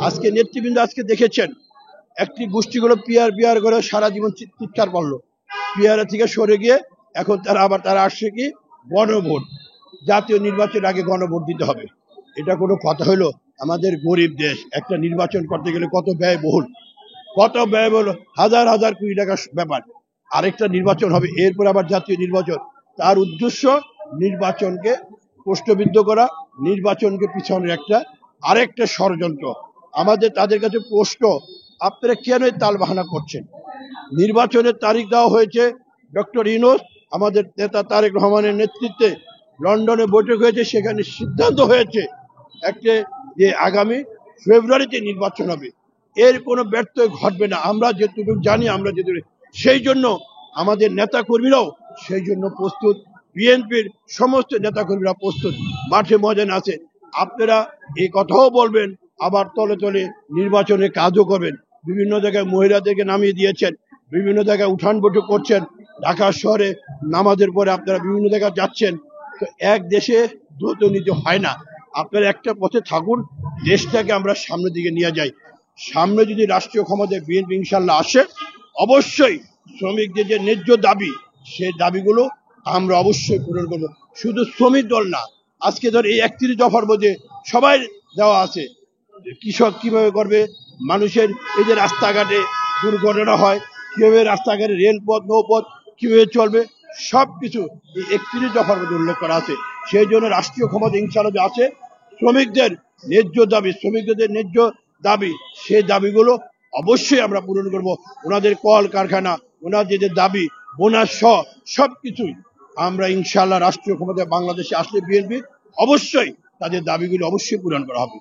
আজকে নেতৃবৃন্দ আজকে দেখেছেন একটি গোষ্ঠীগুলো পিয়ার পিয়ার করে সারা জীবন চিৎকার করলো, পিয়ারা থেকে সরে গিয়ে এখন তারা আসছে কি গণভোট, জাতীয় নির্বাচনের আগে গণভোট দিতে হবে। এটা কোনো কথা হলো? আমাদের গরিব দেশ, একটা নির্বাচন করতে গেলে কত ব্যয়বহুল, হাজার হাজার কোটি টাকার ব্যাপার। আরেকটা নির্বাচন হবে, এরপর আবার জাতীয় নির্বাচন। তার উদ্দেশ্য নির্বাচনকে প্রশ্নবিদ্ধ করা, নির্বাচনকে পিছনের আরেকটা ষড়যন্ত্র। আমাদের তাদের কাছে প্রশ্ন, আপনারা কেন তাল বাহানা করছেন? নির্বাচনের তারিখ দেওয়া হয়েছে, ডক্টর ইউনূস আমাদের নেতা তারেক রহমানের নেতৃত্বে লন্ডনে বৈঠক হয়েছে, সেখানে সিদ্ধান্ত হয়েছে যে আগামী ফেব্রুয়ারিতে নির্বাচন হবে। এর কোনো ব্যর্থ ঘটবে না, আমরা যেটুকু জানি, আমরা যেটুকু, সেই জন্য আমাদের নেতাকর্মীরাও সেই জন্য প্রস্তুত, বিএনপির সমস্ত নেতাকর্মীরা প্রস্তুত, মাঠে ময়দানে আছে। আপনারা এই কথাও বলবেন, আবার তলে তলে নির্বাচনের কাজও করবেন। বিভিন্ন জায়গায় মহিলাদেরকে নামিয়ে দিয়েছেন, বিভিন্ন জায়গায় উঠান বৈঠক করছেন, ঢাকা শহরে নামাজের পরে আপনারা বিভিন্ন জায়গায় যাচ্ছেন। তো এক দেশে দ্রুত নীতি হয় না, আপনারা একটা পথে থাকুন, দেশটাকে আমরা সামনের দিকে নিয়ে যাই। সামনে যদি রাষ্ট্রীয় ক্ষমতায় বিএনপি ইনশাল্লাহ আসে, অবশ্যই শ্রমিকদের যে ন্যায্য দাবি, সেই দাবিগুলো আমরা অবশ্যই পূরণ করবো। শুধু শ্রমিক দল না, আজকে ধর এই 31 দফার মধ্যে সবাই দেওয়া আছে, কৃষক কিভাবে করবে, মানুষের এই যে রাস্তাঘাটে দুর্ঘটনা হয় কিভাবে, রাস্তাঘাটে রেলপথ নৌপথ কিভাবে চলবে, সবকিছু এই 31 দফার মধ্যে উল্লেখ করা আছে। সেই জন্য রাষ্ট্রীয় ক্ষমতা ইনশাআল্লাহ আছে, শ্রমিকদের ন্যায্য দাবি, শ্রমিকদের ন্যায্য দাবি, সেই দাবিগুলো অবশ্যই আমরা পূরণ করব। ওনাদের কল কারখানা, ওনাদের যে দাবি, বোনাস সহ সবকিছুই আমরা ইনশাআল্লাহ রাষ্ট্রীয় ক্ষমতায় বাংলাদেশে আসলে বিএনপি অবশ্যই তাদের দাবিগুলো অবশ্যই পূরণ করা হবে।